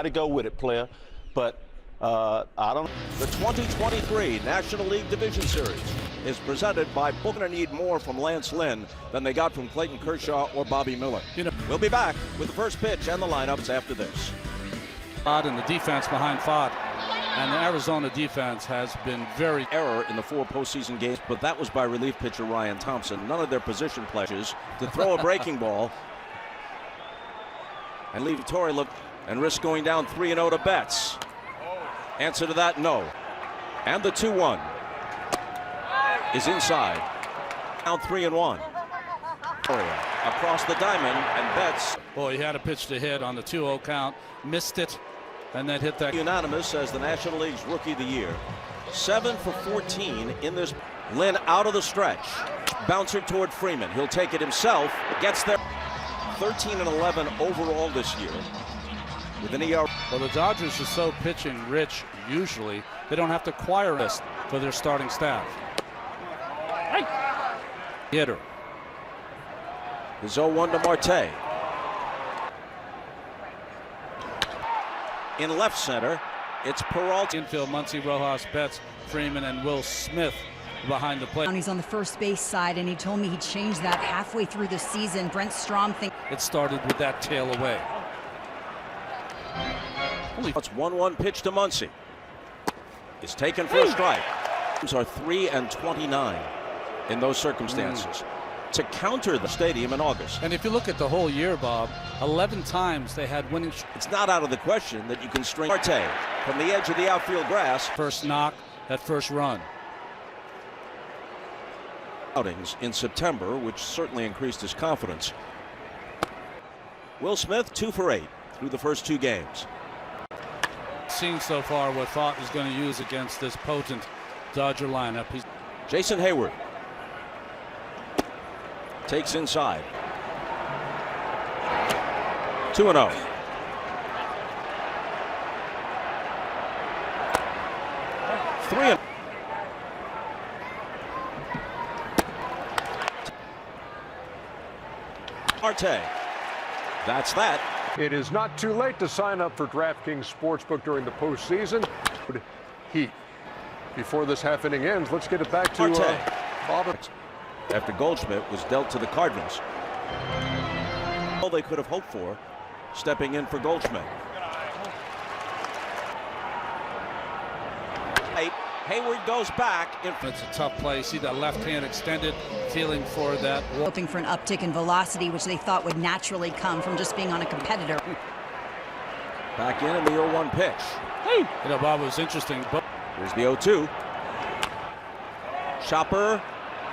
to go with it, player. But I don't. The 2023 National League Division Series is presented by They're going to need more from Lance Lynn than they got from Clayton Kershaw or Bobby Miller. We'll be back with the first pitch and the lineups after this. And the defense behind Fod. And the Arizona defense has been very error in the 4 postseason games, but that was by relief pitcher Ryan Thompson. None of their position pledges to throw a breaking ball and leave Torrey look and risk going down 3-0 to Betts. Answer to that, no. And the 2-1 is inside. Now 3-1. Across the diamond, and Betts. Boy, he had a pitch to hit on the 2-0 count, missed it, and then hit that. Unanimous as the National League's Rookie of the Year. 7 for 14 in this. Lynn out of the stretch. Bouncer toward Freeman. He'll take it himself. Gets there. 13-11 overall this year. With an ER. Well, the Dodgers are so pitching rich usually, they don't have to acquire this for their starting staff. Hitter. His 0-1 to Marte. In left center, it's Peralta. Infield, Muncy, Rojas, Betts, Freeman, and Will Smith behind the plate. He's on the first base side, and he told me he changed that halfway through the season. Brent Strom thinks it started with that tail away. It's 1-1 pitch to Muncy. It's taken for a strike. Teams are 3-29 in those circumstances. To counter the stadium in August. And if you look at the whole year, Bob, 11 times they had winning. It's not out of the question that you can string Marte from the edge of the outfield grass. First knock, that first run. Outings in September, which certainly increased his confidence. Will Smith 2 for 8 through the first 2 games. Seen so far what Thought is going to use against this potent Dodger lineup. Jason Hayward takes inside. 2-0. Three. Marte. That's that. It is not too late to sign up for DraftKings Sportsbook during the postseason. Heat. Before this half inning ends, let's get it back to Bob. After Goldschmidt was dealt to the Cardinals. All they could have hoped for, stepping in for Goldschmidt. Hayward goes back. It's a tough play. See that left hand extended, feeling for that. hoping for an uptick in velocity, which they thought would naturally come from just being on a competitor. Back in the 0-1 pitch. Hey. You know, Bob, it was interesting. Here's the 0-2. Chopper.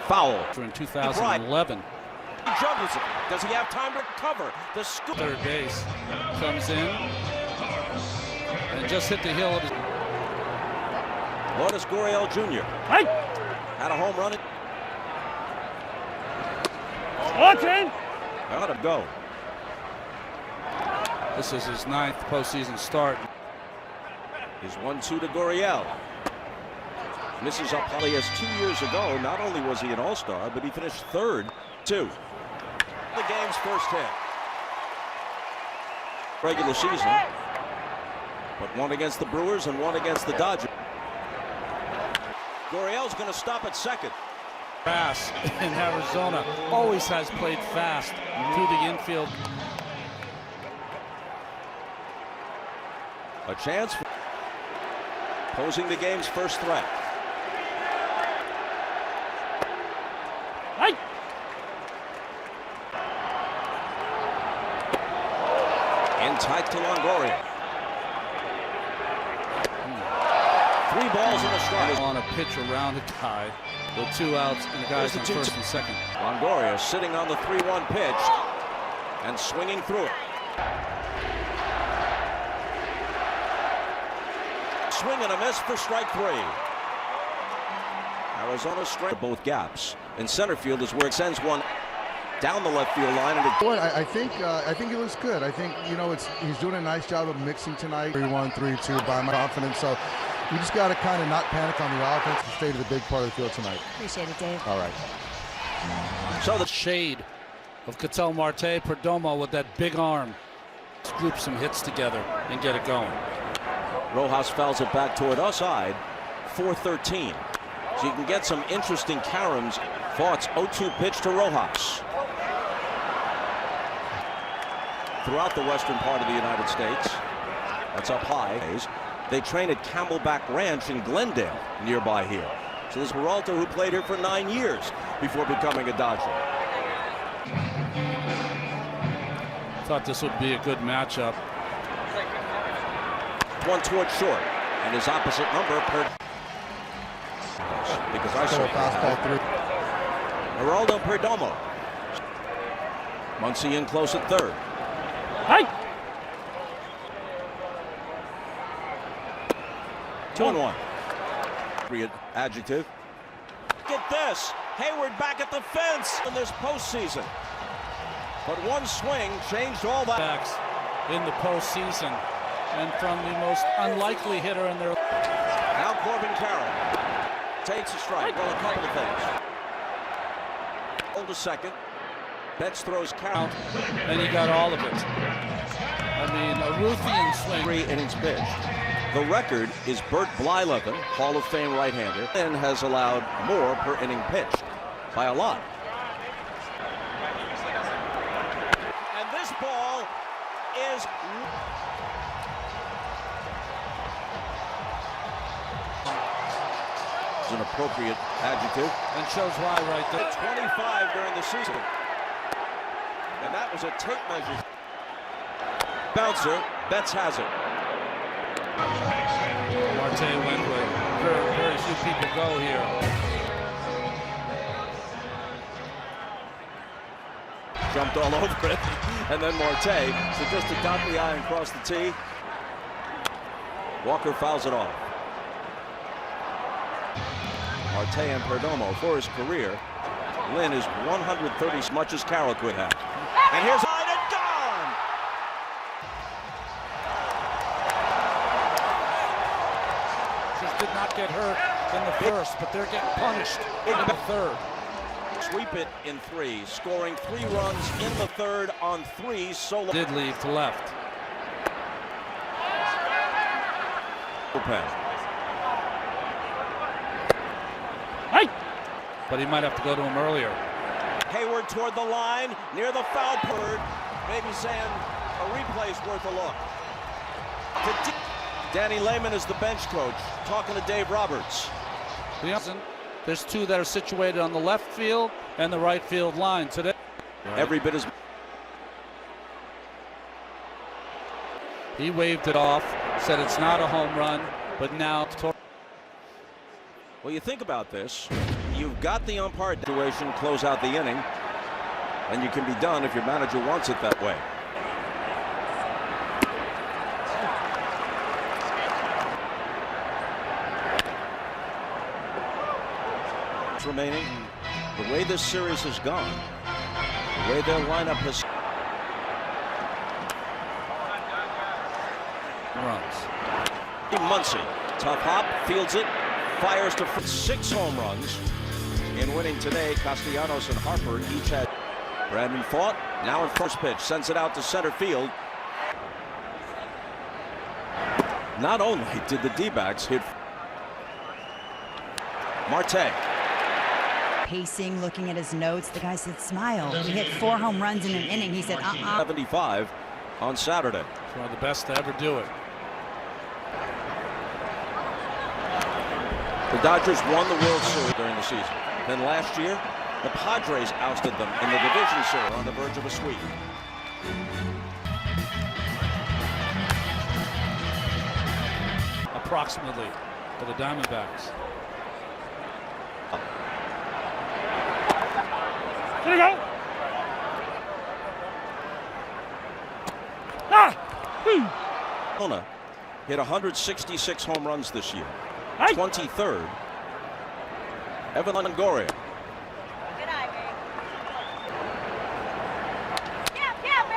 Foul. In 2011. He juggles it. Does he have time to recover? The scoop. Third base comes in and just hit the hill of his. Lourdes Gurriel Jr. Hey. Had a home run. Watching. Let him go. This is his 9th postseason start. His 1-2 to Gurriel. Misses up Holly as 2 years ago. Not only was he an all-star, but he finished 3rd, too. The game's first hit. Regular season. But 1 against the Brewers and 1 against the Dodgers. Gurriel's going to stop at second. Grass in Arizona always has played fast through the infield. A chance for posing the game's first threat. Hey. In tight to Longoria. 3 balls and a strike. On a pitch around a tie with 2 outs and the guys on first and second. Longoria sitting on the 3-1 pitch and swinging through it. Swing and a miss for strike 3. Arizona straight both gaps. In center field is where it sends one down the left field line. And I think he looks good. I think, you know, he's doing a nice job of mixing tonight. 3-1, 3-2 by my confidence. So you just got to kind of not panic on the offense and stay to the big part of the field tonight. Appreciate it, Dave. All right. So the shade of Ketel Marte, Perdomo with that big arm. Let's group some hits together and get it going. Rojas fouls it back toward us side. 4-13. So you can get some interesting caroms. Vaught's 0-2 pitch to Rojas. Throughout the western part of the United States, that's up high. They train at Camelback Ranch in Glendale, nearby here. So there's Peralta, who played here for 9 years before becoming a Dodger. Thought this would be a good matchup. One toward short, and his opposite number per. Because I saw fastball through. Geraldo Perdomo. Muncy in close at third. Hey! 2-1. Adjective. Get this. Hayward back at the fence in this postseason. But one swing changed all that. Backs in the postseason, and from the most unlikely hitter in their. Now Corbin Carroll takes a strike. Well, a couple of things. Hold a second. Betts throws Carroll. And he got all of it. I mean, a Ruthian swing. 3 innings pitched. The record is Bert Blyleven, Hall of Fame right-hander, and has allowed more per inning pitched by a lot. And this ball is an appropriate adjective. And shows why right there. 25 during the season. And that was a tape measure. Bouncer, Betts has it. Marte went with very few people go here. Jumped all over it. And then Marte, so just to dot the I and cross the T. Walker fouls it off. Marte and Perdomo for his career. Lynn is 130 as much as Carroll could have. And here's line and gone! Just did not get hurt in the first, but they're getting punished in the third. Sweep it in 3, scoring 3 runs in the third on 3 solo. Did leave to left. Bullpen. Hey! But he might have to go to him earlier. Hayward toward the line, near the foul bird. Maybe saying a replay's worth a look. Danny Lehman is the bench coach, talking to Dave Roberts. There's 2 that are situated on the left field and the right field line today. Every bit as. He waved it off, said it's not a home run, but now. Well, you think about this. You've got the umpire situation, close out the inning, and you can be done if your manager wants it that way. Remaining, the way this series has gone, the way their lineup has. Runs. Muncy, tough hop, fields it, fires to 6 home runs in winning today. Castellanos and Harper each had. Brandon fought, now in first pitch, sends it out to center field. Not only did the D-backs hit Marte. Pacing, looking at his notes, the guy said, smile. He hit 4 home runs in an inning. He said, 75 on Saturday. It's one of the best to ever do it. The Dodgers won the World Series during the season. Then last year, the Padres ousted them in the division series on the verge of a sweep. Approximately for the Diamondbacks. Here we go. Lona hit 166 home runs this year. 23rd. Evan Longoria.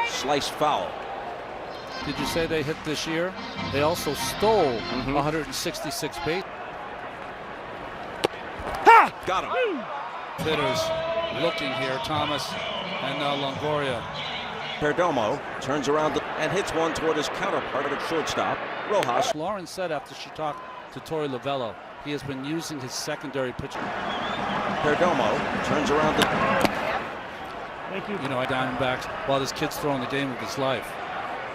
Slice foul. Did you say they hit this year? They also stole 166 bases. Got him. Hitters looking here, Thomas and Longoria. Perdomo turns around the and hits one toward his counterpart at shortstop, Rojas. Lauren said after she talked to Torey Lovello, he has been using his secondary pitching. Perdomo turns around the... You know, Diamondbacks, while this kid's throwing the game of his life.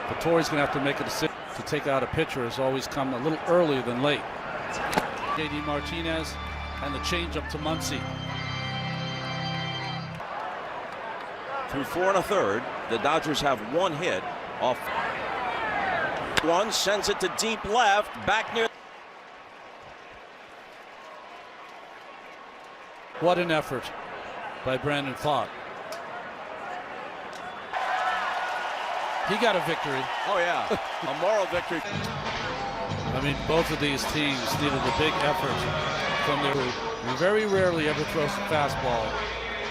But Torey's going to have to make a decision to take out a pitcher has always come a little earlier than late. J.D. Martinez and the changeup to Muncy. Through 4 1/3, the Dodgers have one hit off. One sends it to deep left, back near. What an effort by Brandon Pfaadt. He got a victory. Oh yeah, a moral victory. I mean, both of these teams needed a big effort from their group. We very rarely ever throws a fastball.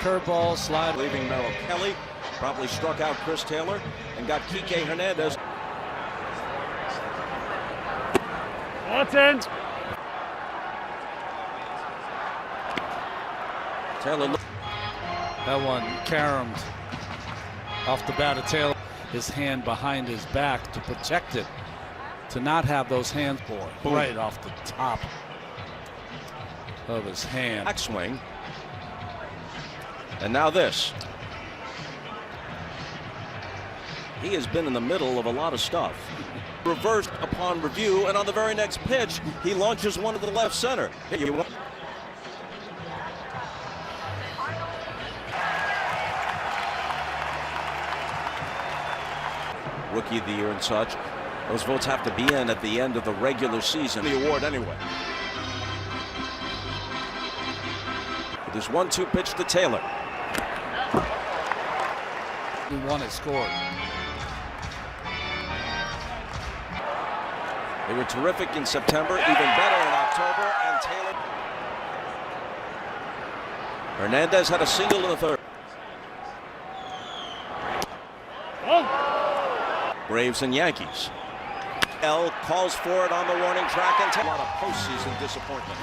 Curveball, slide. Leaving Merrill Kelly, probably struck out Chris Taylor and got Kike Hernandez. That's it. Taylor. That one caromed off the bat of Taylor. His hand behind his back to protect it. To not have those hands, boy, right off the top of his hand. Backswing. And now this. He has been in the middle of a lot of stuff. Reversed upon review, and on the very next pitch, he launches one to the left center. Rookie of the Year and such. Those votes have to be in at the end of the regular season. The award anyway. There's 1-2 pitch to Taylor. He won it, scored. They were terrific in September, even better in October, and Taylor. Hernandez had a single in the third. Braves and Yankees. L calls for it on the warning track and a lot of postseason disappointment.